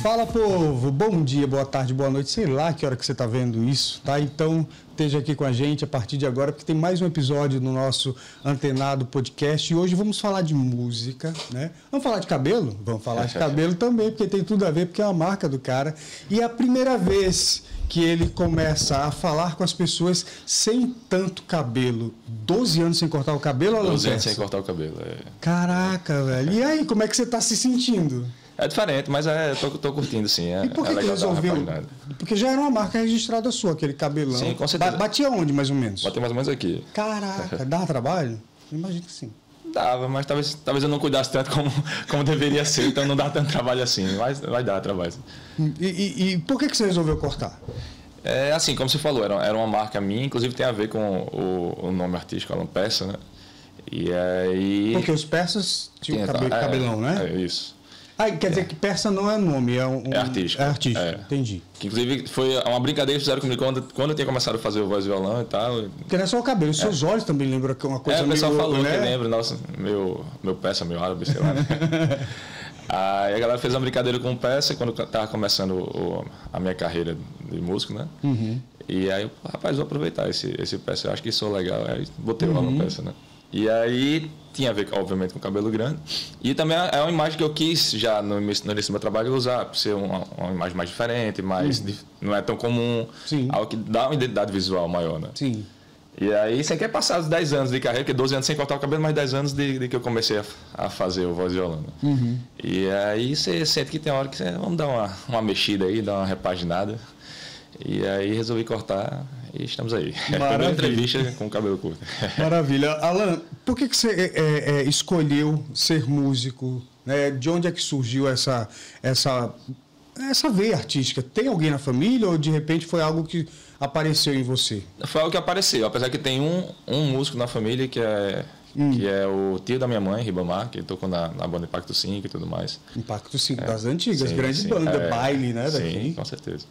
Fala, povo! Bom dia, boa tarde, boa noite, sei lá que hora que você está vendo isso, tá? Então, esteja aqui com a gente a partir de agora, porque tem mais um episódio no nosso Antenado Podcast e hoje vamos falar de música, né? Vamos falar de cabelo? Vamos falar de cabelo também, porque tem tudo a ver, porque é uma marca do cara. E é a primeira vez que ele começa a falar com as pessoas sem tanto cabelo. 12 anos sem cortar o cabelo? 12 anos sem cortar o cabelo, é. Caraca, velho. E aí, como é que você está se sentindo? É diferente, mas tô curtindo, sim. E por que resolveu? Porque já era uma marca registrada sua, aquele cabelão. Sim, com certeza. Batia onde, mais ou menos? Batia mais ou menos aqui. Caraca, dava trabalho? Imagino que sim. Dava, mas talvez eu não cuidasse tanto como deveria ser, então não dá tanto trabalho assim, mas vai dar trabalho. E por que você resolveu cortar? É assim, como você falou, era uma marca minha, inclusive tem a ver com o nome artístico, Alan Persa, né? E aí... Porque os persas tinham cabelão, né? É isso. Ah, quer dizer que persa não é nome, é artístico. É artístico, entendi. Que, inclusive, foi uma brincadeira que fizeram comigo quando eu tinha começado a fazer o voz e violão e tal. Porque não é só o cabelo, os seus olhos também lembram uma coisa o pessoal falou, né? Que lembra, nossa, meu persa, meu árabe, sei lá. Né? Aí a galera fez uma brincadeira com o persa quando eu tava começando a minha carreira de músico, né? Uhum. E aí, rapaz, vou aproveitar esse persa, eu acho que sou legal. Aí botei lá no persa, né? E aí tinha a ver, obviamente, com cabelo grande. E também é uma imagem que eu quis já no início do meu trabalho usar, por ser uma imagem mais diferente, não é tão comum, Sim. Algo que dá uma identidade visual maior, né? Sim. E aí, sem querer passar os 10 anos de carreira, porque 12 anos sem cortar o cabelo, mais 10 anos de que eu comecei a fazer o voz e violão. Uhum. E aí você sente que tem hora que vamos dar uma mexida aí, dar uma repaginada. E aí resolvi cortar e estamos aí. Primeira entrevista com o cabelo curto. Maravilha. Alan, por que você escolheu ser músico? Né? De onde é que surgiu essa veia artística? Tem alguém na família ou de repente foi algo que apareceu em você? Foi algo que apareceu, apesar que tem um músico na família que é o tio da minha mãe, Ribamar, que tocou na banda Impacto 5 e tudo mais. Impacto 5, das antigas, grande banda, baile, né? Daqui. Sim, com certeza.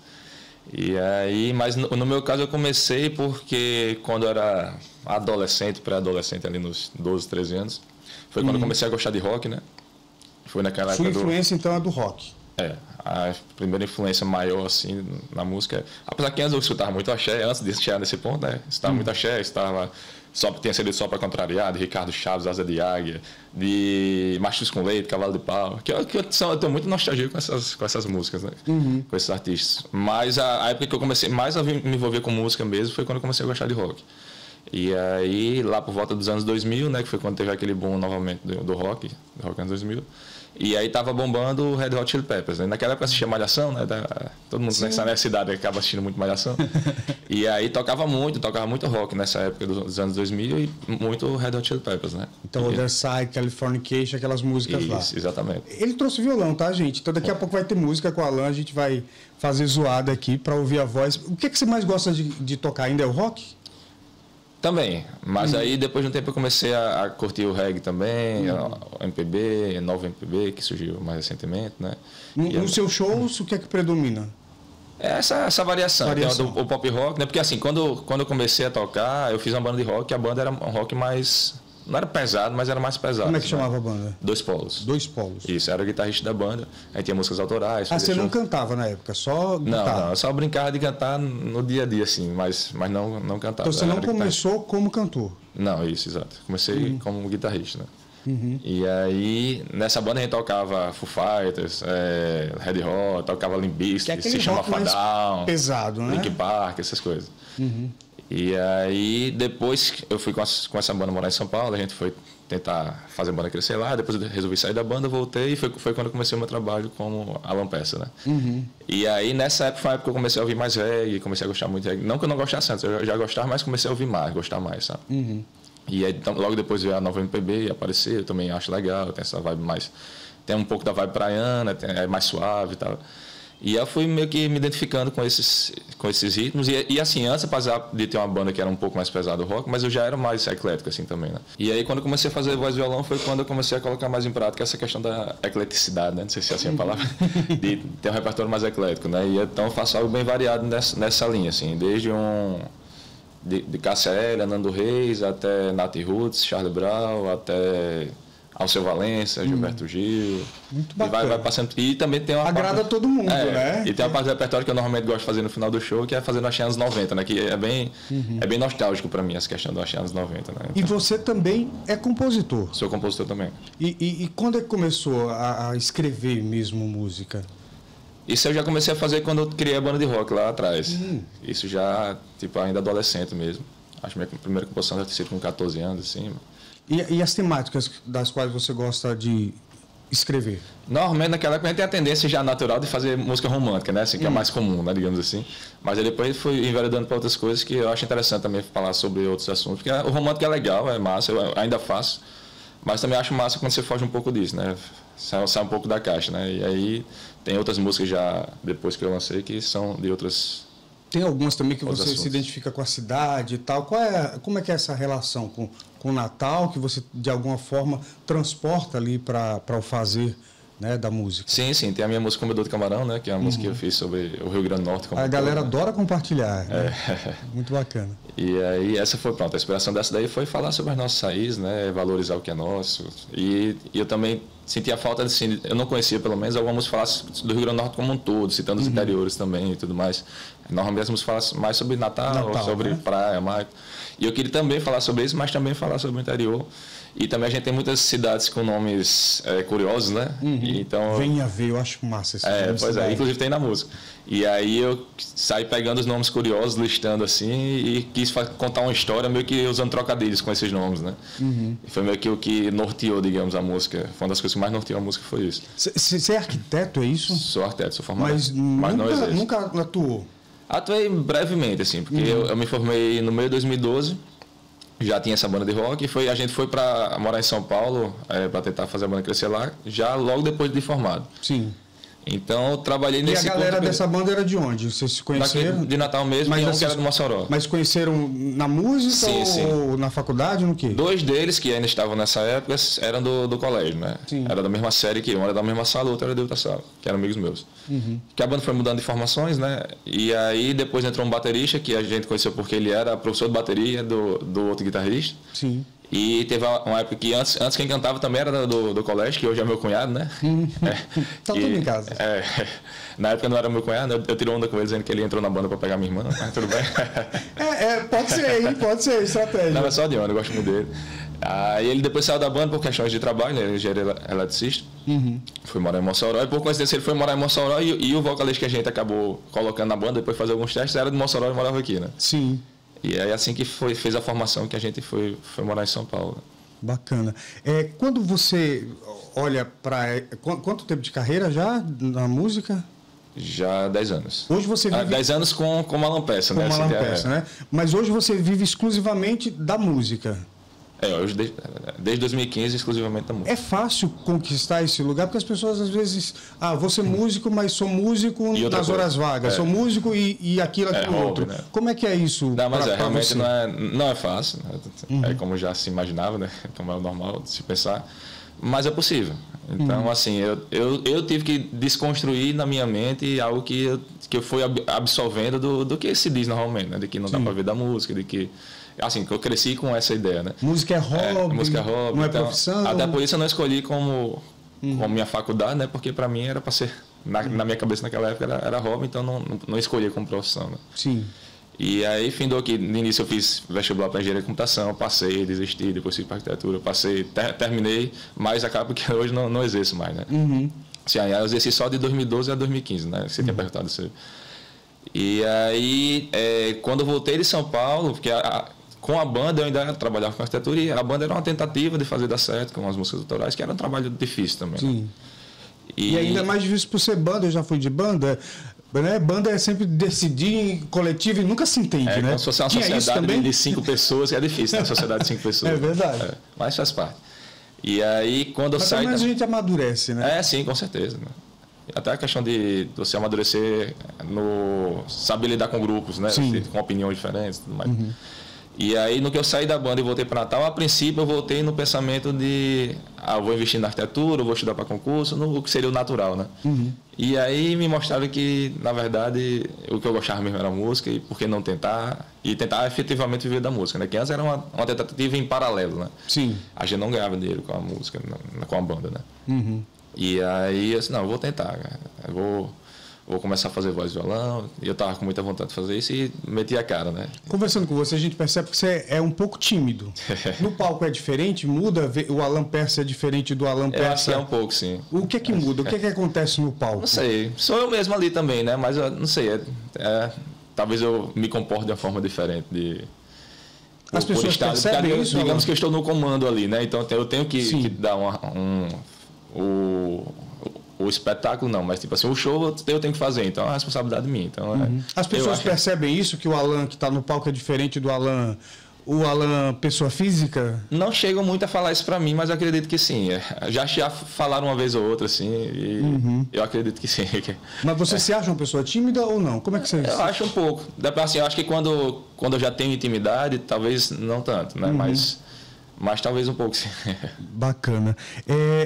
E aí, mas no meu caso eu comecei porque quando eu era adolescente, pré-adolescente, ali nos 12, 13 anos, foi quando eu comecei a gostar de rock, né? Foi naquela época. Sua influência então é do rock? A primeira influência maior assim na música, apesar que antes eu escutava muito axé, antes de chegar nesse ponto, né? Escutava muito axé, tinha sido Só Pra Contrariar, de Ricardo Chaves, Asa de Águia, de Machos com Leite, Cavalo de Pau, que eu tenho muito nostalgia com essas músicas, né? Com esses artistas. Mas a época que eu comecei mais a me envolver com música mesmo foi quando eu comecei a gostar de rock. E aí, lá por volta dos anos 2000, né, que foi quando teve aquele boom novamente do rock anos 2000, e aí tava bombando o Red Hot Chili Peppers, né? Naquela época assistia Malhação, né? Todo mundo nessa cidade acaba assistindo muito Malhação. E aí tocava muito rock nessa época dos anos 2000 e muito Red Hot Chili Peppers, né? Então, Other Side, Californication, aquelas músicas lá. Isso, exatamente. Ele trouxe violão, tá, gente? Então daqui a pouco vai ter música com o Alan, a gente vai fazer zoada aqui para ouvir a voz. O que você mais gosta de tocar? Ainda é o rock? Também, mas aí depois de um tempo eu comecei a curtir o reggae também, o MPB, novo MPB que surgiu mais recentemente, né? Nos seus shows, o que é que predomina? Essa variação. O pop rock, né? Porque assim, quando eu comecei a tocar, eu fiz uma banda de rock, a banda era um rock mais... Não era pesado, mas era mais pesado. Como é que chamava a banda? Dois Polos. Dois Polos. Isso, era o guitarrista da banda. Aí tinha músicas autorais. Você não cantava na época, só guitarra? Não, eu só brincava de cantar no dia a dia, assim, mas não cantava. Então você não começou como cantor? Não, isso, exato. Comecei como guitarrista, né? E aí, nessa banda a gente tocava Foo Fighters, Red Hot, tocava Limp Bizkit, System of a Down, pesado, né? Linkin Park, essas coisas. E aí, depois eu fui com essa banda morar em São Paulo, a gente foi tentar fazer a banda crescer lá, depois eu resolvi sair da banda, voltei e foi quando eu comecei o meu trabalho como Alan Persa, né? E aí, nessa época, foi a época que eu comecei a ouvir mais reggae, comecei a gostar muito de reggae. Não que eu não gostasse antes, eu já gostava, mas comecei a ouvir mais, gostar mais, sabe? E aí, então, logo depois veio a nova MPB aparecer, eu também acho legal, tem essa vibe mais... Tem um pouco da vibe praiana, é mais suave e tal. E eu fui meio que me identificando com esses ritmos. E assim, antes, apesar de ter uma banda que era um pouco mais pesado do rock, mas eu já era mais eclético, assim, também, né? E aí, quando eu comecei a fazer voz e violão, foi quando eu comecei a colocar mais em prática essa questão da ecleticidade, né? Não sei se é assim a palavra. De ter um repertório mais eclético, né? E então eu faço algo bem variado nessa linha, assim. Desde de Cássia Eller, Nando Reis, até Nath Roots, Charlie Brown, até Alceu Valença, Gilberto Gil. Muito E bacana. vai passando. E também tem uma Agrada parte, todo mundo, né? E tem uma parte do repertório que eu normalmente gosto de fazer no final do show, que é fazendo Axé anos 90, né? Que é bem nostálgico para mim essa questão do Axé anos 90, né? E Então, você também é compositor. sou compositor também. E quando é que começou a escrever mesmo música? Isso eu já comecei a fazer quando eu criei a banda de rock lá atrás. Isso já, tipo, ainda adolescente mesmo. Acho que minha primeira composição deve ter sido com 14 anos, assim. E as temáticas das quais você gosta de escrever? Normalmente, naquela época, a gente tem a tendência já natural de fazer música romântica, né? Assim, que é mais comum, né? Digamos assim. Mas aí depois fui enveredando para outras coisas que eu acho interessante também falar sobre outros assuntos. Porque o romântico é legal, é massa, eu ainda faço. Mas também acho massa quando você foge um pouco disso, né? Sai um pouco da caixa, né? E aí tem outras músicas já, depois que eu lancei, que são de outras... Tem algumas também que Outros você assuntos. se identifica com a cidade e tal. Como é que é essa relação com o Natal, que você, de alguma forma, transporta ali para o fazer, né, da música? Sim, sim. Tem a minha música Comedor de Camarão, né? Que é uma música que eu fiz sobre o Rio Grande do Norte. Como A um galera todo, né? adora compartilhar. Né? Muito bacana. E aí essa foi, pronto, a inspiração dessa daí foi falar sobre as nossas raízes, né? Valorizar o que é nosso. E eu também sentia falta, assim, eu não conhecia pelo menos, alguma música falasse do Rio Grande do Norte como um todo, citando os interiores também e tudo mais. Normalmente as músicas falassem mais sobre Natal, sobre praia, mar. E eu queria também falar sobre isso, mas também falar sobre o interior. E também a gente tem muitas cidades com nomes curiosos, né? E então, Venha ver, eu acho massa esse pois é, inclusive tem na música. E aí eu saí pegando os nomes curiosos, listando assim, e quis contar uma história meio que usando trocadilhos com esses nomes, né? E foi meio que o que norteou, digamos, a música. Foi uma das coisas que mais norteou a música, foi isso. Você é arquiteto, é isso? Sou arquiteto, sou formado. Mas não exerço. nunca atuou? Atuei brevemente, assim, porque eu me formei no meio de 2012, já tinha essa banda de rock, e a gente foi para morar em São Paulo, para tentar fazer a banda crescer lá, já logo depois de formado. Sim. Então eu trabalhei nesse... E a galera dessa banda era de onde? Vocês se conheceram? De Natal mesmo, Mas e um que era do Mossoró. Mas conheceram na música ou na faculdade, no quê? 2 deles, que ainda estavam nessa época, eram do colégio, né? Sim. Era da mesma série que eu, um era da mesma sala, outro era de outra sala, que eram amigos meus. Que a banda foi mudando de formações, né? E aí depois entrou um baterista, que a gente conheceu porque ele era professor de bateria do outro guitarrista. Sim. E teve uma época que antes quem cantava também era do colégio, que hoje é meu cunhado, né? Tá tudo em casa. Na época não era meu cunhado, eu tirei onda com ele dizendo que ele entrou na banda para pegar minha irmã, mas tudo bem. Pode ser, hein? Pode ser, estratégia. Não, é só de onda, eu gosto muito dele. Aí ele depois saiu da banda por questões de trabalho, né? Ele é engenheiro eletricista. Foi morar em Mossoró. E por coincidência ele foi morar em Mossoró e o vocalista que a gente acabou colocando na banda, depois de fazer alguns testes, era de Mossoró e morava aqui, né? Sim. E aí assim que fez a formação que a gente foi morar em São Paulo. Bacana. Quando você olha para... Quanto tempo de carreira já na música? Já 10 anos. Hoje você vive... 10 anos com Alan Peça, né? Com Alan Peça, né? Mas hoje você vive exclusivamente da música. Hoje desde 2015 exclusivamente da música. É fácil conquistar esse lugar, porque as pessoas às vezes... vou ser músico, mas sou músico nas horas vagas. Sou músico e aquilo outro. Né? Como é que é isso? Não, mas realmente você? não é fácil. Né? É como já se imaginava, né? Como é o normal de se pensar. Mas é possível. Então, assim, eu tive que desconstruir na minha mente algo que eu fui absorvendo do que se diz normalmente, né? De que não dá para ver da música, de que... Assim, que eu cresci com essa ideia, né? Música é hobby, música é hobby, não é então, profissão. Até por isso eu não escolhi como minha faculdade, né? Porque para mim era para ser... Na minha cabeça naquela época era hobby, então não escolhi como profissão, né? Sim. E aí, findou que no início eu fiz vestibular para engenharia de computação, passei, desisti, depois fui para arquitetura, passei, terminei, mas acaba que hoje não exerço mais, né? Assim, aí eu exerci só de 2012 a 2015, né? Você tinha perguntado isso. E aí, quando eu voltei de São Paulo, porque com a banda eu ainda trabalhava com arquitetura e a banda era uma tentativa de fazer dar certo com as músicas autorais, que era um trabalho difícil também. Sim. Né? E ainda mais difícil por ser banda, eu já fui de banda. Né? Banda é sempre decidir em coletivo e nunca se entende, né? Como se fosse uma sociedade de 5 pessoas, é difícil, né? Uma sociedade de 5 pessoas. É verdade. Mas faz parte. E aí, quando eu saí... Mas a gente amadurece, né? Sim, com certeza. Né? Até a questão de você amadurecer saber lidar com grupos, né? Com opiniões diferentes e tudo mais. E aí, no que eu saí da banda e voltei para Natal, a princípio eu voltei no pensamento de vou investir na arquitetura, vou estudar para concurso, o que seria o natural, né? E aí me mostraram que, na verdade, o que eu gostava mesmo era música e por que não tentar? E tentar efetivamente viver da música, né? Que antes era uma tentativa em paralelo, né? Sim. A gente não ganhava dinheiro com a música, com a banda, né? E aí eu disse, não, eu vou tentar, cara. Eu vou começar a fazer voz e violão. E eu tava com muita vontade de fazer isso e meti a cara, né? Conversando com você, a gente percebe que você é um pouco tímido. No palco é diferente? Muda? O Alan Persa é diferente do Alan Persa? Eu acho que é um pouco, sim. O que é que muda? O que é que acontece no palco? Não sei. Sou eu mesmo ali também, né? Mas eu não sei. Talvez eu me comporte de uma forma diferente As pessoas percebem isso? Digamos que eu estou no comando ali, né? Então eu tenho que dar o espetáculo não, mas tipo assim, o show eu tenho que fazer, então é uma responsabilidade minha. Então, As pessoas percebem isso, que o Alan que está no palco é diferente do Alan, o Alan pessoa física? Não chegam muito a falar isso para mim, mas eu acredito que sim. Já falaram uma vez ou outra, assim, e eu acredito que sim. Mas você se acha uma pessoa tímida ou não? Como é que você... Eu acho um pouco. Assim, eu acho que quando eu já tenho intimidade, talvez não tanto, né? Mas talvez um pouco, sim. Bacana.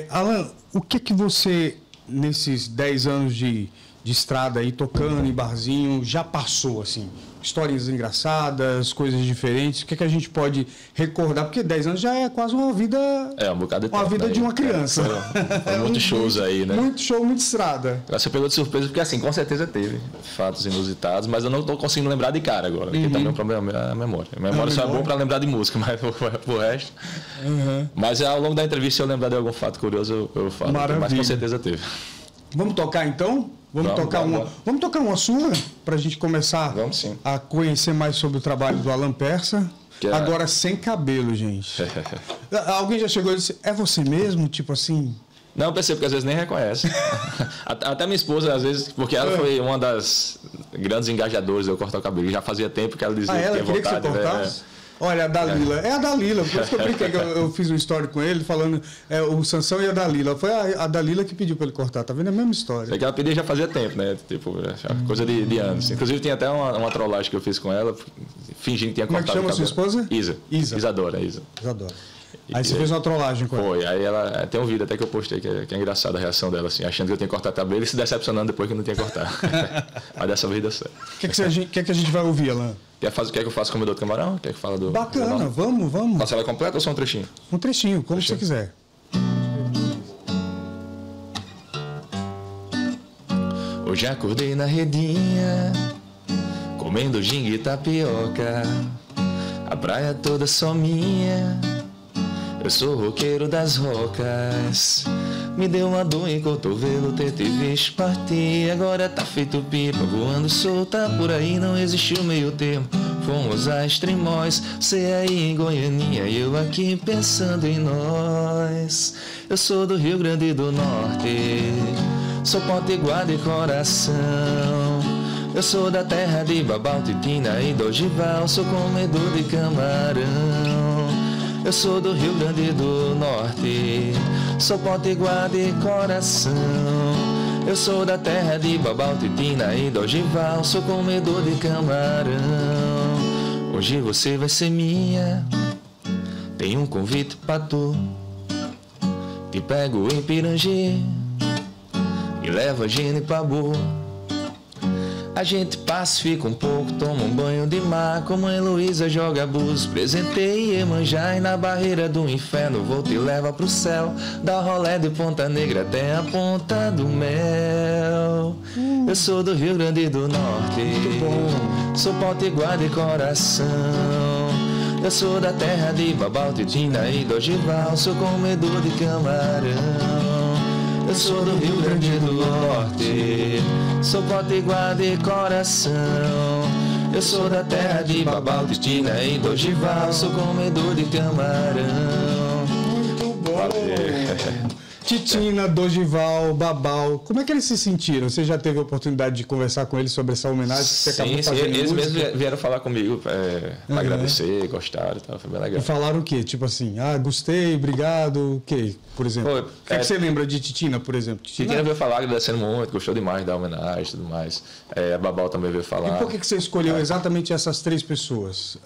Alan, o que é que você... nesses 10 anos de estrada aí, tocando em barzinho, já passou, assim? Histórias engraçadas, coisas diferentes. O que é que a gente pode recordar? Porque 10 anos já é quase uma vida... um bocado de tempo. Uma vida de uma criança. Muitos shows aí, né? Muito show, muita estrada. Você pegou de surpresa, porque assim, com certeza teve fatos inusitados, mas eu não estou conseguindo lembrar de cara agora, porque também o problema é a memória. A memória só é bom para lembrar de música, mas o resto... Mas ao longo da entrevista, se eu lembrar de algum fato curioso, eu falo. Maravilha. Mas com certeza teve. Vamos tocar então? Vamos tocar uma sua para a gente começar a conhecer mais sobre o trabalho do Alan Persa. Agora sem cabelo, gente. Alguém já chegou e disse, é você mesmo? Tipo assim... Não, eu percebo que às vezes nem reconhece. Até minha esposa, às vezes, porque ela foi uma das grandes engajadoras de eu cortar o cabelo. Já fazia tempo que ela dizia ela que tinha queria vontade. Que você cortasse? Olha, a Dalila. É a Dalila. Por isso que eu brinquei, que eu fiz um story com ele falando o Sansão e a Dalila. Foi a Dalila que pediu para ele cortar. Tá vendo? É a mesma história. É que ela pedia já fazia tempo, né? Tipo, coisa de anos. Inclusive, tinha até uma trollagem que eu fiz com ela, fingindo que tinha cortado o cabelo. Como é que chama a sua esposa? Isa. Isadora. Aí você fez uma trollagem com ela. Foi, aí ela tem um vídeo até que eu postei, que é engraçado a reação dela, assim, achando que eu tinha cortado o cabelo e se decepcionando depois que eu não tinha cortado. Mas dessa vez deu certo. O que é que a gente vai ouvir, Alan? Quer que eu faça comedor de camarão? Quer que fala do... Bacana, vamos. Faça ela completa ou só um trechinho? Um trechinho, como você quiser. Hoje acordei na redinha, comendo ginga e tapioca, a praia toda só minha, eu sou roqueiro das rocas. Me deu uma dor em cotovelo, tentei visto partir, agora tá feito pipa, voando solta por aí, não existiu meio termo. Fomos a Extremóis, você aí em Goianinha e eu aqui pensando em nós. Eu sou do Rio Grande do Norte, sou potiguar de coração. Eu sou da terra de Babau, Titina e Dogival, sou comedor de camarão. Eu sou do Rio Grande do Norte, sou potiguar de coração. Eu sou da terra de Babau, Titina e Dogival, sou comedor de camarão. Hoje você vai ser minha, tem um convite pra tu. Te pego em Pirangi e leva Gine pra boa. A gente pacifica um pouco, toma um banho de mar, como a Heloísa joga búzios. Presentei Iemanjá e na barreira do inferno vou te levar pro céu. Dá rolé de Ponta Negra até a Ponta do Mel. Eu sou do Rio Grande do Norte, sou potiguar de coração. Eu sou da terra de Babau, Titina e Dogival, sou comedor de camarão. Eu sou do Rio Grande do Norte, sou potiguar de coração. Eu sou da terra de Babau, Titina e Dogival, sou comedor de camarão. Muito bom! Titina, Dogival, Babau, como é que eles se sentiram? Você já teve a oportunidade de conversar com eles sobre essa homenagem que você acabou fazendo? Eles mesmos vieram falar comigo para agradecer, gostaram e tal, foi bem legal. E falaram o quê? Tipo assim, gostei, obrigado, o quê? Por exemplo, o que você lembra de Titina, por exemplo? Titina veio falar agradecendo muito, gostou demais da homenagem e tudo mais. A Babau também veio falar. E por que você escolheu exatamente essas 3 pessoas?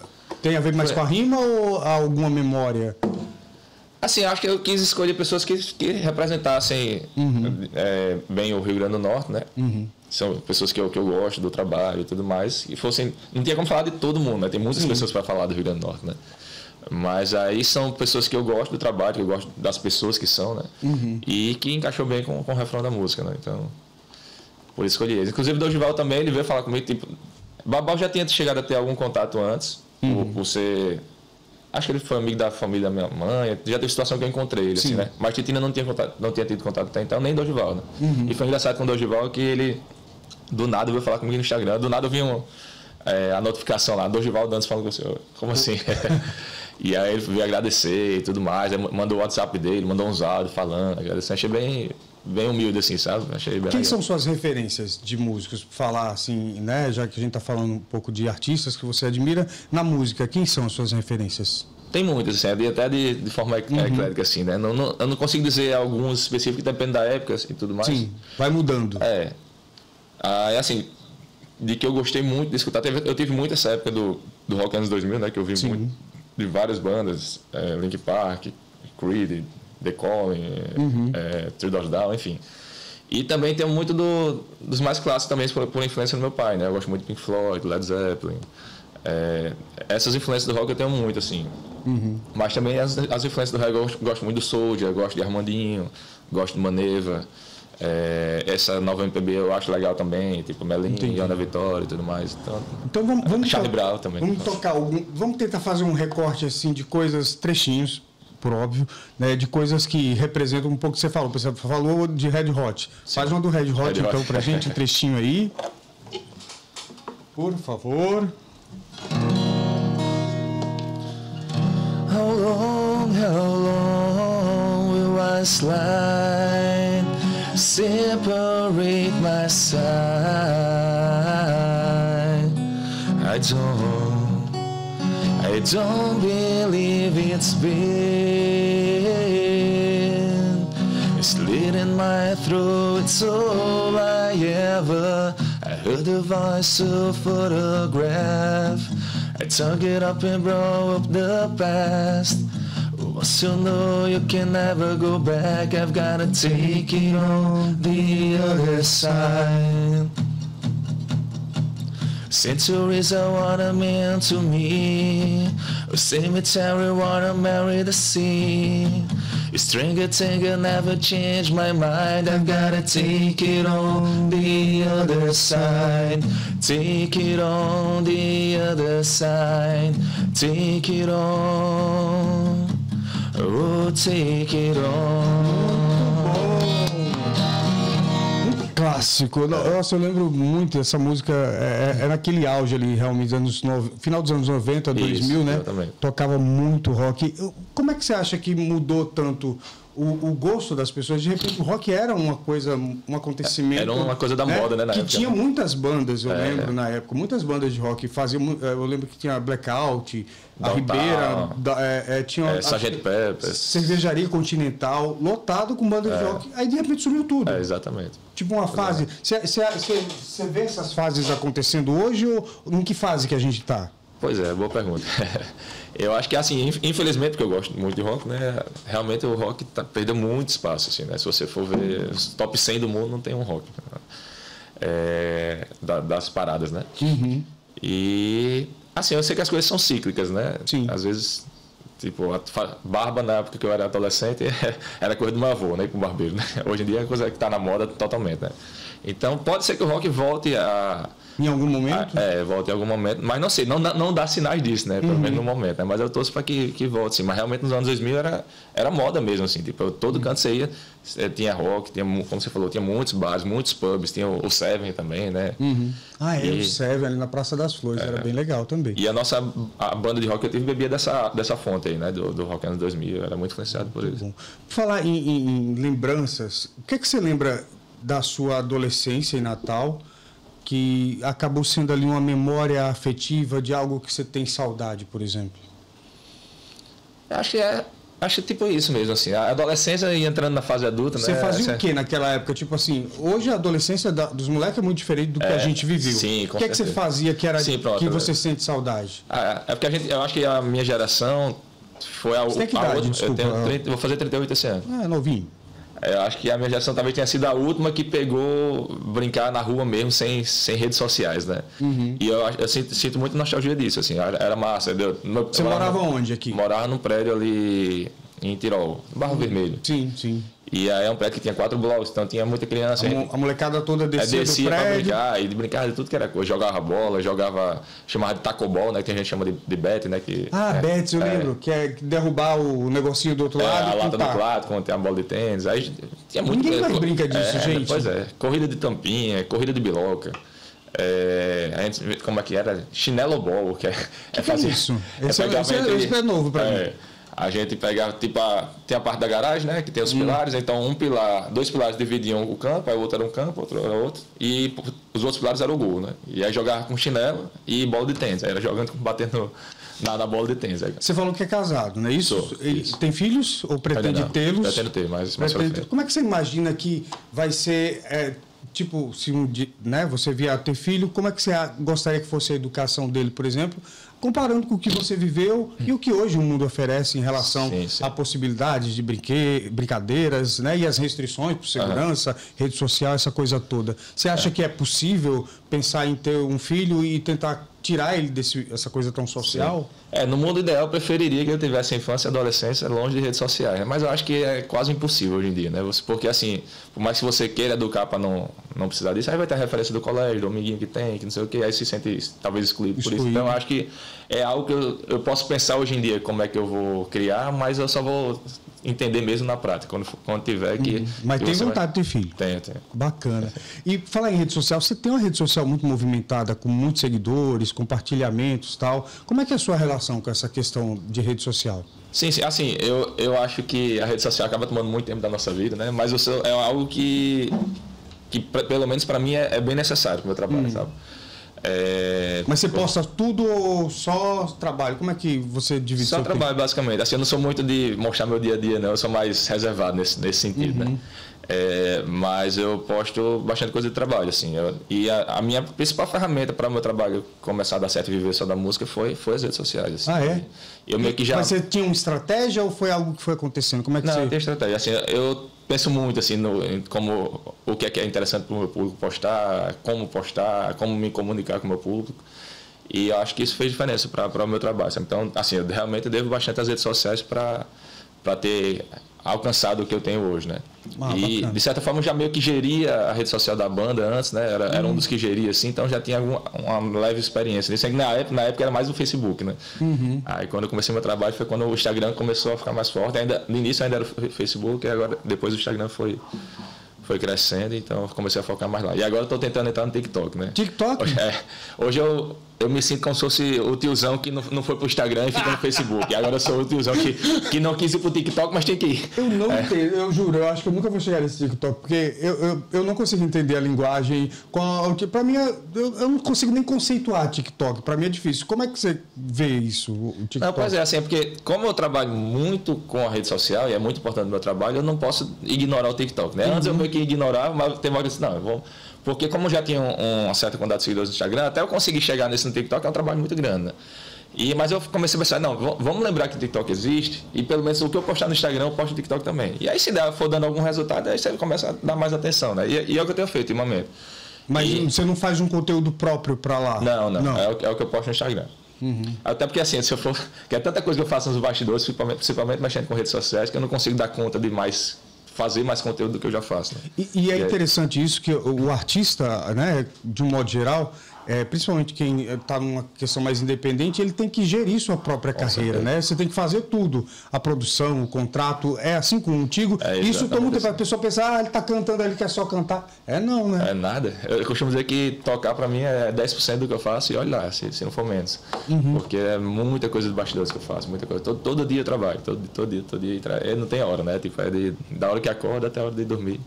Tem a ver mais com a rima ou alguma memória? Assim, acho que eu quis escolher pessoas que representassem bem o Rio Grande do Norte, né? São pessoas que eu gosto do trabalho e tudo mais. E fossem, não tinha como falar de todo mundo, né? Tem muitas pessoas para falar do Rio Grande do Norte, né? Mas aí são pessoas que eu gosto do trabalho, que eu gosto das pessoas que são, né? E que encaixou bem com o refrão da música, né? Então, por isso escolhi eles. Inclusive, o Dorival também, ele veio falar comigo, tipo... Babau já tinha chegado a ter algum contato antes, por ser... Acho que ele foi amigo da família da minha mãe, já teve situação que eu encontrei ele, assim, né? Mas Titina não tinha tido contato até então, nem Dorival, né? E foi engraçado com o Dorival que ele, do nada, veio falar comigo no Instagram, do nada eu vi a notificação lá, Dorival Dantas falando com você, como assim? E aí ele veio agradecer e tudo mais, mandou o WhatsApp dele, mandou uns áudios falando, agradecendo, achei bem humilde, assim, sabe? Achei bem Quem legal. são suas referências de músicos? Falar assim, né? Já que a gente está falando um pouco de artistas que você admira, na música, quem são as suas referências? Tem muitas, assim, até de forma eclética, assim, né? Eu não consigo dizer alguns específicos, depende da época e tudo mais. Sim, vai mudando. É assim, de que eu gostei muito de escutar, eu tive muito essa época do rock anos 2000, né? Que eu vi muito de várias bandas, Linkin Park, Creed, The Calling, Three Doors Down, enfim. E também tem muito dos mais clássicos também, por influência do meu pai, né? Eu gosto muito de Pink Floyd, Led Zeppelin. Essas influências do rock eu tenho muito, assim. Mas também as influências do reggae eu gosto muito do Soulja, gosto de Armandinho, gosto de Maneva. Essa nova MPB eu acho legal também, tipo Melinho, Ana Vitória e tudo mais. Então vamos Charlie Brown também. Vamos tentar fazer um recorte assim de coisas, trechinhos, por óbvio, né, de coisas que representam um pouco o que você falou. Você falou de Red Hot. Faz uma do Red Hot, então, pra gente, um trechinho aí. Por favor. How long will I slide, separate my side? I don't believe it's been. It's leading my throat, it's all I ever. I heard the voice of photograph. I took it up and blow up the past. Once you know you can never go back, I've gotta take it on the other side. Centuries are what it meant to me. A cemetery wanna marry the sea. Stranger Tinger never changed my mind. I've gotta take it on the other side. Take it on the other side. Take it on. Oh, take it on. Clássico. Nossa, eu lembro muito dessa música. Era aquele auge ali, realmente, final dos anos 90, 2000, né? Exatamente. Tocava muito rock. Como é que você acha que mudou tanto o gosto das pessoas? De repente, o rock era uma coisa, um acontecimento... Era uma coisa da moda, né? Na que época. tinha muitas bandas, eu lembro, na época. Muitas bandas de rock faziam... Eu lembro que tinha Blackout, a Ribeira, tinha... Sgt. Peppers. Cervejaria Continental, lotado com bandas de rock. Aí, de repente, sumiu tudo. Exatamente. Tipo uma fase... Você vê essas fases acontecendo hoje ou em que fase que a gente está? Pois é, boa pergunta. Eu acho que, assim, infelizmente, porque eu gosto muito de rock, né? Realmente o rock perdeu muito espaço, assim, né? Se você for ver os top 100 do mundo, não tem um rock. Das paradas, né? E, assim, eu sei que as coisas são cíclicas, né? Sim. Às vezes, tipo, a barba na época que eu era adolescente era coisa do meu avô, né? Ir pro barbeiro, né? Hoje em dia é coisa que está na moda totalmente, né? Então, pode ser que o rock volte a... Em algum momento? Volta em algum momento, mas não sei, não dá sinais disso, né? Pelo menos no momento, né? Mas eu torço para que volte, assim. Mas realmente nos anos 2000 era moda mesmo, assim. Tipo, todo canto você ia, tinha rock, como você falou, tinha muitos bares, muitos pubs, tinha o Seven também, né? O Seven ali na Praça das Flores, era bem legal também. E a banda de rock que eu tive bebia dessa fonte aí, né? Do rock anos 2000, era muito influenciado por eles. Por falar em lembranças, o que você lembra da sua adolescência em Natal, que acabou sendo ali uma memória afetiva de algo que você tem saudade, por exemplo? Eu acho que Acho tipo isso mesmo, assim. A adolescência e entrando na fase adulta, Você né? fazia o que naquela época? Tipo assim, hoje a adolescência dos moleques é muito diferente do que a gente viveu. Sim, com O que é que você fazia que era pronto, que você sente saudade? É porque eu acho que a minha geração foi a Você tem que idade, outra. desculpa. Eu tenho 30, vou fazer 38 esse ano. É, novinho. Eu acho que a minha geração talvez tenha sido a última que pegou brincar na rua mesmo, sem redes sociais, né? E eu sinto muito nostalgia disso, assim. Era massa. Você morava onde aqui? Morava num prédio ali em Tirol, Barro Vermelho. Sim, sim. E aí é um prédio que tinha 4 blocos, então tinha muita criança. A molecada toda descia do pra prédio. brincar, e brincava de tudo que era coisa. Jogava bola, chamava de tacobol, né? Que a gente chama de bet, né? Bet, eu lembro. Que é derrubar o negocinho do outro lado. A lata do outro lado, quando tem a bola de tênis. Aí tinha muito. Ninguém mais brinca disso, gente. Pois é. Corrida de tampinha, corrida de biloca. A gente, como é que era? Chinelo ball, que é fazer isso? Esse é novo pra mim. A gente pegava, tipo, tem a parte da garagem, né? Que tem os pilares, então dois pilares dividiam o campo, aí o outro era um campo, outro era outro, e os outros pilares eram o gol, né? E aí jogava com chinelo e bola de tênis, aí era jogando, batendo na bola de tênis. Aí. Você falou que é casado, não é isso? Isso. Tem filhos ou pretende tê-los? Pretendo ter, mas como é que você imagina que vai ser, tipo, se um dia, né, você vier a ter filho, como é que você gostaria que fosse a educação dele, por exemplo? Comparando com o que você viveu e o que hoje o mundo oferece em relação a possibilidades de brincadeiras, né? E as restrições por segurança, rede social, essa coisa toda. Você acha que é possível pensar em ter um filho e tentar tirar ele dessa coisa tão social? No mundo ideal eu preferiria que eu tivesse a infância e a adolescência longe de redes sociais, né? Mas eu acho que é quase impossível hoje em dia, né? Porque assim, por mais que você queira educar para não precisar disso, aí vai ter a referência do colégio, do amiguinho que tem, que não sei o que, aí se sente talvez excluído por isso. Então eu acho que é algo que eu posso pensar hoje em dia como é que eu vou criar, mas eu só vou entender mesmo na prática, quando tiver que... Mas tem vontade de ter filho? Tenho. Bacana. E falar em rede social, você tem uma rede social muito movimentada, com muitos seguidores, compartilhamentos e tal. Como é que é a sua relação com essa questão de rede social? Sim, assim, eu acho que a rede social acaba tomando muito tempo da nossa vida, né? Mas é algo que pelo menos para mim é bem necessário para o meu trabalho, sabe? Mas você posta tudo ou só trabalho? Como é que você divide? Só trabalho, basicamente. Assim, eu não sou muito de mostrar meu dia a dia, não. Eu sou mais reservado nesse sentido, né? Mas eu posto bastante coisa de trabalho, assim. E a minha principal ferramenta para o meu trabalho começar a dar certo e viver só da música foi as redes sociais. Assim. Eu meio que já... Mas você tinha uma estratégia ou foi algo que foi acontecendo? Como é que não, eu tenho estratégia. Assim, eu penso muito assim, como o que é interessante para o meu público postar, como me comunicar com o meu público. E eu acho que isso fez diferença para o meu trabalho. Então, assim, eu realmente devo bastante às redes sociais para ter alcançado o que eu tenho hoje, né? E, bacana. De certa forma, eu já meio que geria a rede social da banda antes, né? Era um dos que geria, assim, então já tinha uma leve experiência nisso. Na época era mais o Facebook, né? Aí, quando eu comecei meu trabalho, foi quando o Instagram começou a ficar mais forte. No início ainda era o Facebook, e agora, depois o Instagram foi crescendo, então eu comecei a focar mais lá. E agora eu estou tentando entrar no TikTok, né? TikTok? Hoje eu me sinto como se fosse o tiozão que não foi pro Instagram e fica no Facebook. E agora eu sou o tiozão que não quis ir pro TikTok, mas tem que ir. Eu não entendo, eu juro, eu acho que eu nunca vou chegar nesse TikTok, porque eu não consigo entender a linguagem. Para mim, eu não consigo nem conceituar TikTok. Para mim é difícil. Como é que você vê isso, o TikTok? Não, pois é, assim, porque como eu trabalho muito com a rede social, e é muito importante no meu trabalho, eu não posso ignorar o TikTok, né? Antes eu meio que ignorava, mas tem uma hora que eu disse, não, porque como já tinha uma certa quantidade de seguidores no Instagram, até eu conseguir chegar no TikTok é um trabalho muito grande, né? Mas eu comecei a pensar, não, vamos lembrar que o TikTok existe e pelo menos o que eu postar no Instagram eu posto no TikTok também. E aí se for dando algum resultado, aí você começa a dar mais atenção, né? E é o que eu tenho feito ultimamente. Mas você não faz um conteúdo próprio para lá? Não. É o que eu posto no Instagram. Até porque assim, se eu for... que é tanta coisa que eu faço nos bastidores, principalmente mexendo com redes sociais, que eu não consigo dar conta de fazer mais conteúdo do que eu já faço. Né? E é interessante isso, que o artista, né, de um modo geral, principalmente quem está numa questão mais independente, ele tem que gerir sua própria carreira, né? Você tem que fazer tudo. A produção, o contrato, é assim contigo. Isso toma muito tempo. A pessoa pensa, ele está cantando, ele quer só cantar. Não, né? É nada. Eu costumo dizer que tocar para mim é 10% do que eu faço e olha lá, se não for menos. Porque é muita coisa de bastidores que eu faço, muita coisa. Todo dia eu trabalho, todo dia. Não tem hora, né? Tipo, da hora que acorda até a hora de dormir.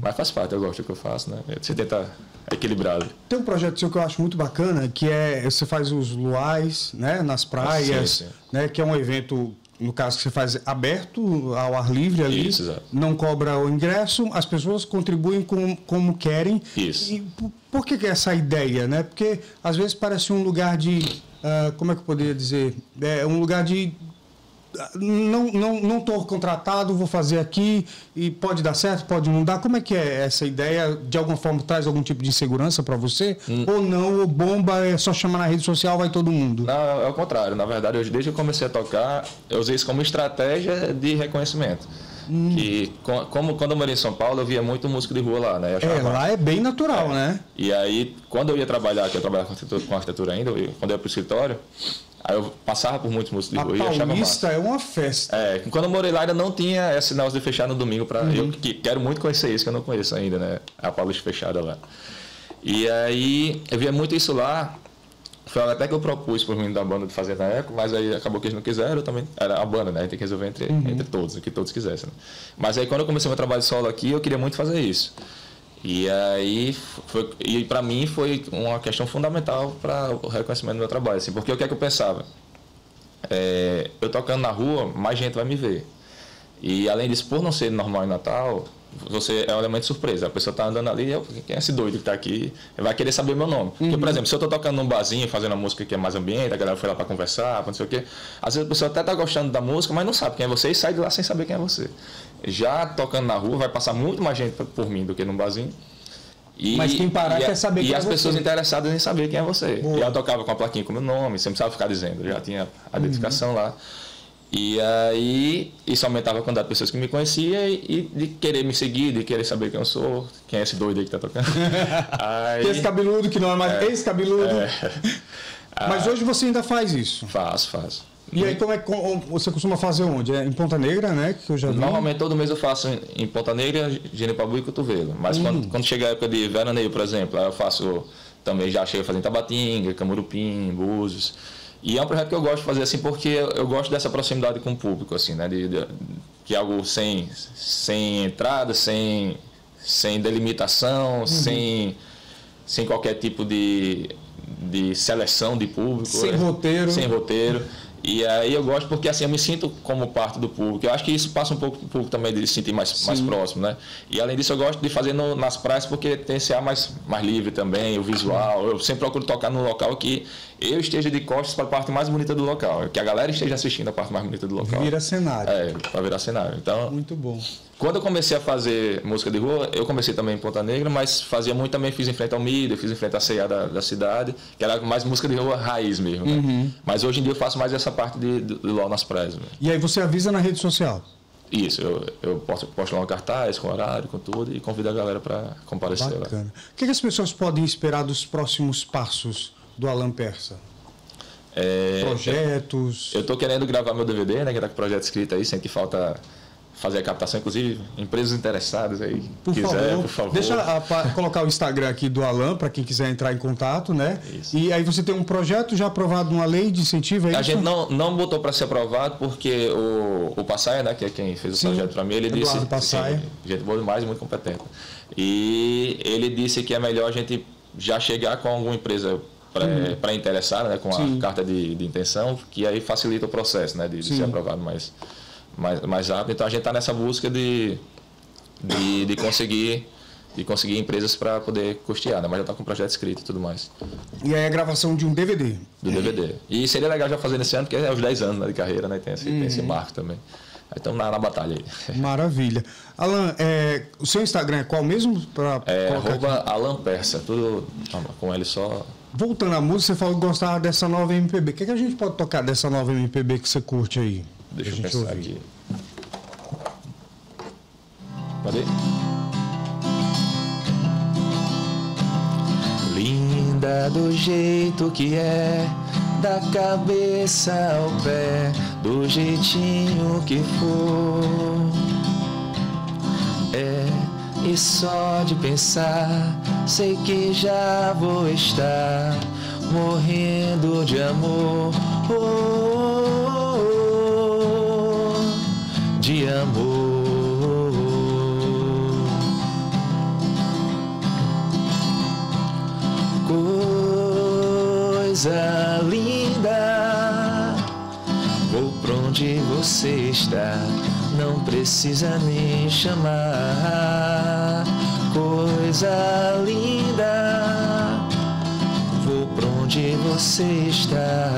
Mas faz parte, eu gosto do que eu faço, né? Você tenta equilibrado. Tem um projeto seu que eu acho muito bacana, que você faz os luais, né, nas praias, né, que é um evento no caso que você faz aberto ao ar livre ali, Isso, exato. não cobra o ingresso, as pessoas contribuem como querem. Isso. E por que essa ideia, né? Porque às vezes parece um lugar de, como é que eu poderia dizer? Um lugar de não estou contratado, vou fazer aqui e pode dar certo, pode não dar. Como é que é essa ideia? De alguma forma traz algum tipo de insegurança para você? Ou não, ou bomba, é só chamar na rede social, vai todo mundo? Não, é o contrário. Na verdade, desde que eu comecei a tocar, eu usei isso como estratégia de reconhecimento. Que, quando eu morei em São Paulo, eu via muito músico de rua lá, né? Lá é bem natural, né? E aí, quando eu ia trabalhar, que eu trabalhava com arquitetura ainda, quando eu ia pro escritório, aí eu passava por muitos músicos de rua e achava massa. Paulista é uma festa. Quando eu morei lá, ainda não tinha esse negócio de fechar no domingo. Eu quero muito conhecer isso, que eu não conheço ainda, né? A Paulista fechada lá. E aí, eu via muito isso lá. Foi até que eu propus por mim da banda de fazer na época, mas aí acabou que eles não quiseram, eu também. Era a banda, né? Tem que resolver entre todos, que todos quisessem. Né? Mas aí, quando eu comecei meu trabalho solo aqui, eu queria muito fazer isso. E aí, para mim, foi uma questão fundamental para o reconhecimento do meu trabalho. Assim, porque o que é que eu pensava? Eu tocando na rua, mais gente vai me ver. E além disso, por não ser normal em Natal, você é um elemento de surpresa. A pessoa está andando ali, quem é esse doido que está aqui? Vai querer saber meu nome. Porque, por exemplo, se eu estou tocando num barzinho, fazendo uma música que é mais ambiente, a galera foi lá para conversar, não sei o quê. Às vezes a pessoa até está gostando da música, mas não sabe quem é você e sai de lá sem saber quem é você. Já tocando na rua, vai passar muito mais gente por mim do que num barzinho. Mas quem parar quer saber quem é você. E as pessoas interessadas em saber quem é você. Boa. E eu tocava com a plaquinha com o meu nome, você não precisava ficar dizendo, já tinha a identificação lá. E aí, isso aumentava a quantidade de pessoas que me conheciam e de querer me seguir, de querer saber quem eu sou, quem é esse doido aí que tá tocando. Esse cabeludo que não é mais esse cabeludo. Mas hoje você ainda faz isso? Faço. E aí, como você costuma fazer onde? Em Ponta Negra, né? Que eu já vi. Normalmente, todo mês eu faço em Ponta Negra, Genipabu e Cotovelo. Mas quando chega a época de veraneio, por exemplo, aí eu faço também, já chego fazendo Tabatinga, Camurupim, Búzios. E é um projeto que eu gosto de fazer assim porque eu gosto dessa proximidade com o público, assim, né? Que é algo sem entrada, sem delimitação, sem qualquer tipo de seleção de público. Sem roteiro. Sem roteiro. E aí eu gosto porque assim eu me sinto como parte do público. Eu acho que isso passa um pouco do público também de se sentir mais próximo, né? E além disso eu gosto de fazer nas praias porque tem esse ar mais livre também, o visual. Eu sempre procuro tocar num local que eu esteja de costas para a parte mais bonita do local, que a galera esteja assistindo a parte mais bonita do local. Vira cenário. Para virar cenário. Então, muito bom. Quando eu comecei a fazer música de rua, eu comecei também em Ponta Negra, mas fazia muito também, fiz em frente ao Mida, fiz em frente à C&A da cidade, que era mais música de rua raiz mesmo. Né? Mas hoje em dia eu faço mais essa parte de LOL nas praias. Né? E aí você avisa na rede social? Isso, eu posto lá um cartaz com horário, com tudo, e convido a galera para comparecer. Bacana. Lá. O que as pessoas podem esperar dos próximos passos do Alan Persa? Projetos? Eu estou querendo gravar meu DVD, né, que está com o projeto escrito aí, sem que falta fazer a captação, inclusive empresas interessadas aí, por favor. Deixa colocar o Instagram aqui do Alan para quem quiser entrar em contato, né? Isso. E aí você tem um projeto já aprovado numa lei de incentivo, é isso? A gente não botou para ser aprovado porque o Passaia, né, que é quem fez o projeto para mim, ele Eduardo disse, Passaia. Gente boa demais, muito competente. E ele disse que é melhor a gente já chegar com alguma empresa pré-interessada, né, com a carta de intenção, que aí facilita o processo, né, de ser aprovado mais rápido. Então a gente está nessa busca de conseguir empresas para poder custear, né? Mas já está com o projeto escrito e tudo mais. E aí a gravação de um DVD? Do DVD. E seria legal já fazer nesse ano, porque é os 10 anos, né, de carreira, né? Tem esse marco também. Aí estamos na batalha aí. Maravilha. Alan, o seu Instagram é qual mesmo? @Alan Persa, tudo com ele só. Voltando à música, você falou que gostava dessa nova MPB. O que a gente pode tocar dessa nova MPB que você curte aí? Deixa eu pensar aqui. Pode ir? Linda do jeito que é, da cabeça ao pé, do jeitinho que for. E só de pensar, sei que já vou estar morrendo de amor. De amor. Coisa linda, vou pra onde você está, não precisa nem chamar. Coisa linda, vou pra onde você está.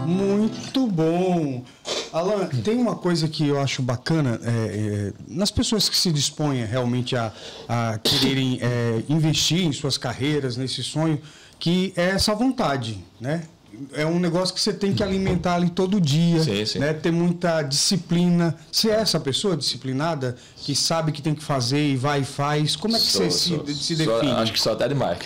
Muito bom. Alan, tem uma coisa que eu acho bacana nas pessoas que se dispõem realmente a quererem investir em suas carreiras, nesse sonho, que é essa vontade, né? É um negócio que você tem que alimentar ali todo dia, sim. Né? Ter muita disciplina. Você é essa pessoa disciplinada que sabe que tem que fazer e vai e faz? Como é que você se define? Acho que só até demais.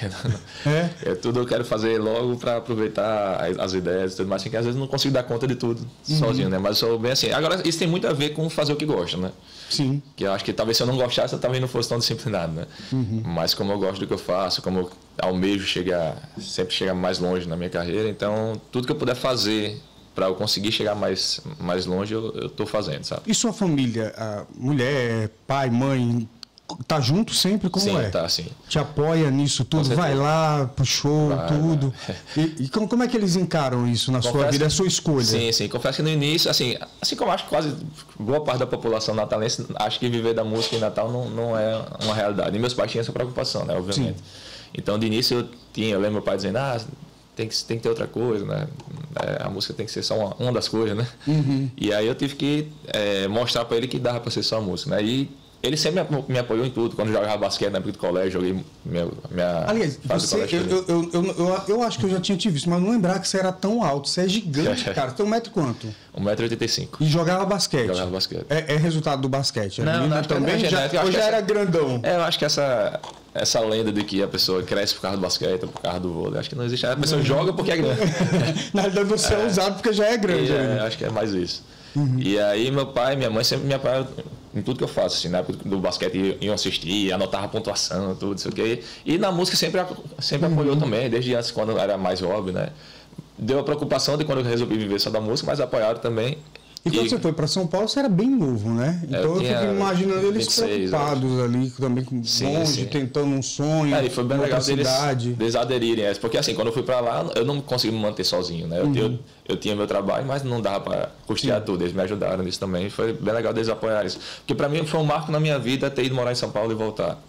Tudo eu quero fazer logo para aproveitar as ideias e tudo mais, assim, que às vezes não consigo dar conta de tudo sozinho, né? Mas eu sou bem assim. Agora, isso tem muito a ver com fazer o que gosta, né? Sim. Que eu acho que talvez se eu não gostasse, eu também não fosse tão disciplinado, né? Mas como eu gosto do que eu faço, como eu almejo sempre chegar mais longe na minha carreira, então tudo que eu puder fazer para eu conseguir chegar mais longe, eu estou fazendo, sabe? E sua família, a mulher, pai, mãe, tá junto sempre? Como sim, é? Tá, sim. Te apoia nisso tudo? Vai lá pro show, tudo? E como é que eles encaram isso na sua vida? É a sua escolha? Sim. Confesso que no início, assim como acho que quase boa parte da população natalense, acho que viver da música em Natal não é uma realidade. E meus pais tinham essa preocupação, né? Obviamente. Sim. Então, de início, eu lembro meu pai dizendo, tem que ter outra coisa, né? A música tem que ser só uma das coisas, né? E aí eu tive que mostrar para ele que dava para ser só música, né? E ele sempre me apoiou em tudo. Quando eu jogava basquete na época do colégio, joguei minha Aliás, eu acho que eu já tinha te visto, mas não lembrava que você era tão alto. Você é gigante, cara. Você tem 1 metro quanto? 1,85 m. E jogava basquete? Jogava basquete. É resultado do basquete? Não, também? Ou já era grandão? Eu acho que essa lenda de que a pessoa cresce por causa do basquete ou por causa do vôlei, acho que não existe. A pessoa joga porque é grande. Na verdade, você é usado porque já é grande. Acho que é mais isso. E aí meu pai e minha mãe sempre me apoiaram em tudo que eu faço, assim, na época do basquete iam assistir, anotava a pontuação, tudo isso aqui. E na música sempre apoiou também, desde antes, quando eu era mais jovem, né? Deu a preocupação de quando eu resolvi viver só da música, mas apoiaram também. E quando você foi para São Paulo, você era bem novo, né? Então eu fico imaginando eles 26, preocupados ali, também longe, tentando um sonho. E foi bem legal deles aderirem. Porque assim, quando eu fui para lá, eu não consegui me manter sozinho, né? Eu tinha meu trabalho, mas não dava para custear tudo. Eles me ajudaram nisso também. Foi bem legal deles apoiarem isso. Porque para mim foi um marco na minha vida ter ido morar em São Paulo e voltar.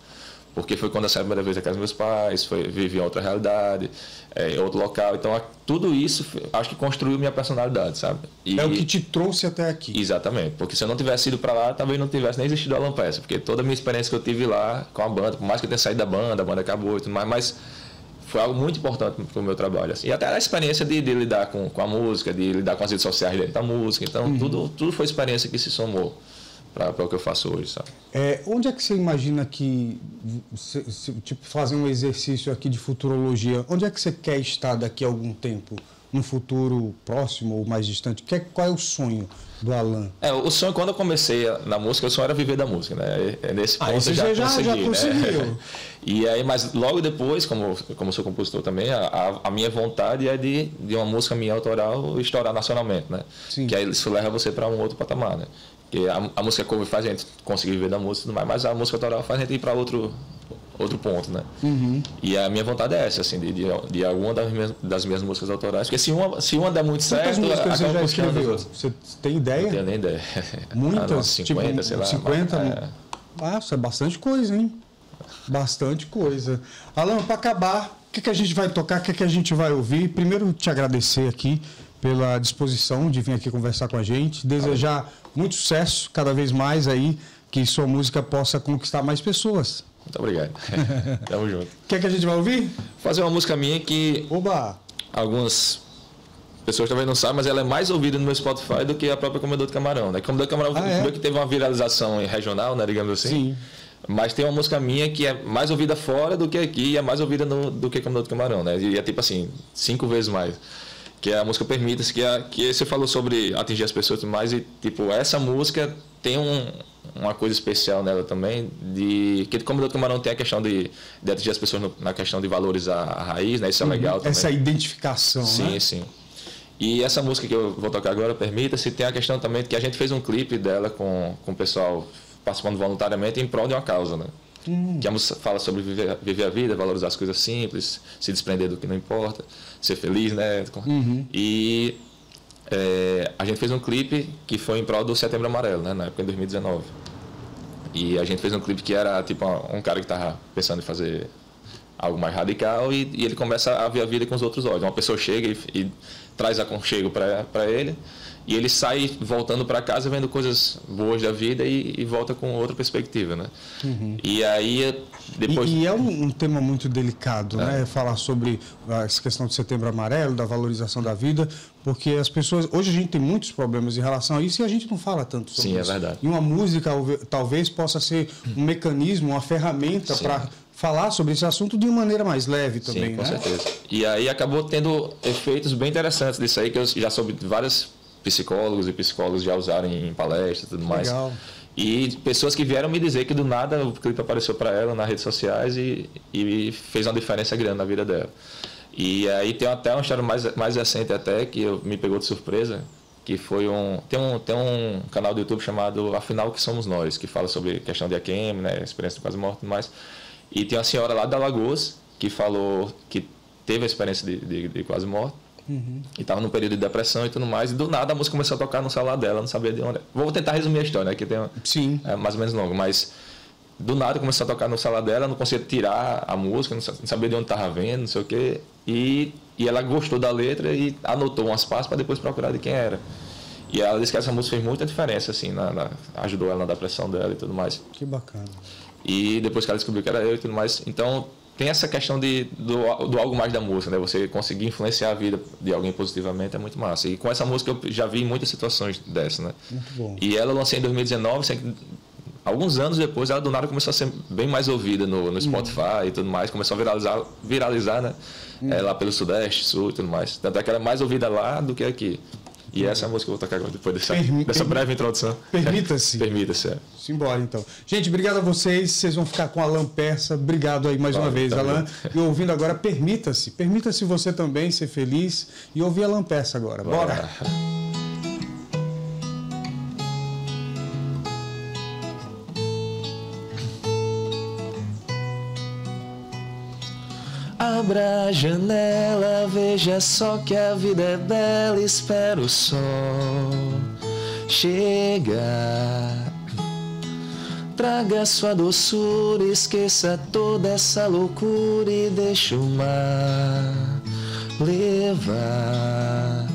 Porque foi quando eu saí a primeira vez da casa dos meus pais, vivi em outra realidade, em outro local. Então, tudo isso acho que construiu minha personalidade, sabe? É o que te trouxe até aqui. Exatamente. Porque se eu não tivesse ido para lá, talvez não tivesse nem existido a Alan Peça. Porque toda a minha experiência que eu tive lá com a banda, por mais que eu tenha saído da banda, a banda acabou e tudo mais, mas foi algo muito importante para o meu trabalho. Assim. E até a experiência de lidar com a música, de lidar com as redes sociais dentro da música. Então, tudo foi experiência que se somou para o que eu faço hoje, sabe? Onde é que você imagina que, tipo, fazer um exercício aqui de futurologia, onde é que você quer estar daqui a algum tempo? Num futuro próximo ou mais distante? Qual é o sonho do Alan? O sonho, quando eu comecei na música, o sonho era viver da música, né? Nesse ponto eu já conseguiu. Né? E aí, mas logo depois, como eu sou compositor também, a minha vontade é de uma música minha autoral estourar nacionalmente, né? Sim. Que aí isso leva você para um outro patamar, né? Porque a música cover faz a gente conseguir viver da música e tudo mais, mas a música autoral faz a gente ir para outro ponto, né? E a minha vontade é essa, assim, de alguma das minhas músicas autorais, porque se uma der muito certo, músicas você já escreveu? Você tem ideia? Não tenho nem ideia. Muitas? 50, tipo, sei lá. 50? Nossa, é bastante coisa, hein? Bastante coisa. Alan, para acabar, o que a gente vai tocar, o que a gente vai ouvir? Primeiro, te agradecer aqui pela disposição de vir aqui conversar com a gente, desejar muito sucesso, cada vez mais aí, que sua música possa conquistar mais pessoas. Muito obrigado. Tamo junto. O que a gente vai ouvir? Fazer uma música minha que algumas pessoas talvez não sabem, mas ela é mais ouvida no meu Spotify do que a própria Comedor de Camarão, né? Comedor de Camarão que teve uma viralização regional, né, digamos assim. Sim. Mas tem uma música minha que é mais ouvida fora do que aqui e é mais ouvida do que Comedor de Camarão, né? E é tipo assim, 5 vezes mais. Que é a música Permita-se, que você falou sobre atingir as pessoas e tudo mais, e tipo, essa música tem uma coisa especial nela também, que como o Camarão tem a questão de atingir as pessoas na questão de valorizar a raiz, né? Isso é legal também. Essa identificação, né? Sim. E essa música que eu vou tocar agora, Permita-se, tem a questão também de que a gente fez um clipe dela com o pessoal participando voluntariamente em prol de uma causa, né? Que a música fala sobre viver a vida, valorizar as coisas simples, se desprender do que não importa, ser feliz, né? E a gente fez um clipe que foi em prol do Setembro Amarelo, né? Na época, em 2019. E a gente fez um clipe que era tipo um cara que estava pensando em fazer algo mais radical e ele começa a ver a vida com os outros olhos. Uma pessoa chega e traz aconchego para ele e ele sai voltando para casa vendo coisas boas da vida e volta com outra perspectiva, né? E aí depois... E é um tema muito delicado, né? Falar sobre essa questão do Setembro Amarelo, da valorização da vida, porque as pessoas... Hoje a gente tem muitos problemas em relação a isso e a gente não fala tanto sobre isso. Sim, é verdade. E uma música talvez possa ser um mecanismo, uma ferramenta para falar sobre esse assunto de uma maneira mais leve também, sim, com né? certeza. E aí acabou tendo efeitos bem interessantes disso aí, que eu já soube de vários psicólogos e psicólogos já usaram em palestras e tudo mais. Legal. E pessoas que vieram me dizer que do nada o clipe apareceu para ela nas redes sociais e fez uma diferença grande na vida dela. E aí tem até uma história mais recente até, que me pegou de surpresa, que foi tem um canal do YouTube chamado Afinal que Somos Nós, que fala sobre questão de AQM, né, experiência de quase morte e tudo mais. E tem uma senhora lá da Alagoas que falou que teve a experiência de quase morte e estava num período de depressão e tudo mais, e do nada a música começou a tocar no celular dela, não sabia de onde. Vou tentar resumir a história, né, que tem mais ou menos longo, mas do nada começou a tocar no celular dela, não conseguia tirar a música, não sabia de onde estava vendo, não sei o quê, e ela gostou da letra e anotou umas partes para depois procurar de quem era. E ela disse que essa música fez muita diferença, assim, ajudou ela na depressão dela e tudo mais. Que bacana. E depois que ela descobriu que era eu e tudo mais. Então, tem essa questão do algo mais da música, né? Você conseguir influenciar a vida de alguém positivamente é muito massa. E com essa música eu já vi muitas situações dessas, né? Muito bom. E ela lancei em 2019, alguns anos depois, ela do nada começou a ser bem mais ouvida no Spotify e tudo mais. Começou a viralizar, né? Lá pelo Sudeste, Sul e tudo mais. Tanto é que ela é mais ouvida lá do que aqui. E essa é a música que eu vou tocar agora, depois dessa breve introdução. Permita-se. Permita-se, é. Simbora, então. Gente, obrigado a vocês. Vocês vão ficar com Alan Persa. Obrigado aí mais uma vez, Alan. E ouvindo agora, permita-se. Permita-se você também ser feliz e ouvir Alan Persa agora. Bora! Abra a janela, veja só que a vida é bela, espera o sol chegar. Traga sua doçura, esqueça toda essa loucura e deixa o mar levar.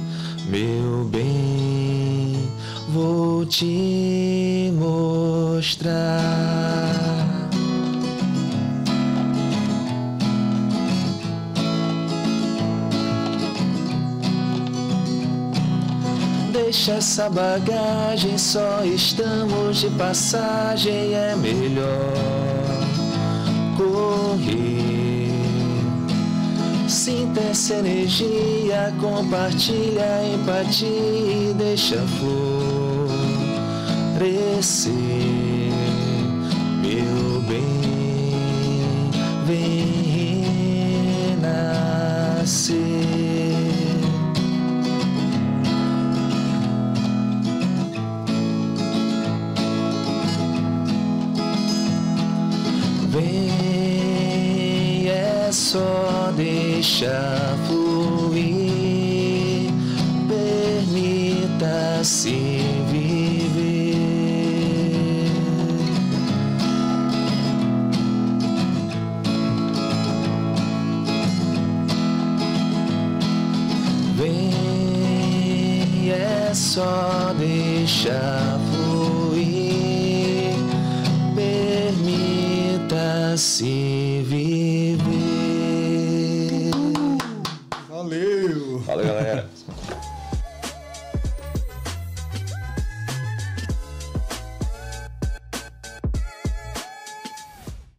Meu bem, vou te mostrar. Deixa essa bagagem, só estamos de passagem, é melhor correr. Sinta essa energia, compartilha a empatia e deixa florescer. Meu bem, vem renascer. Vem, é só deixar fluir, permita-se viver. Vem, é só deixar fluir, permita-se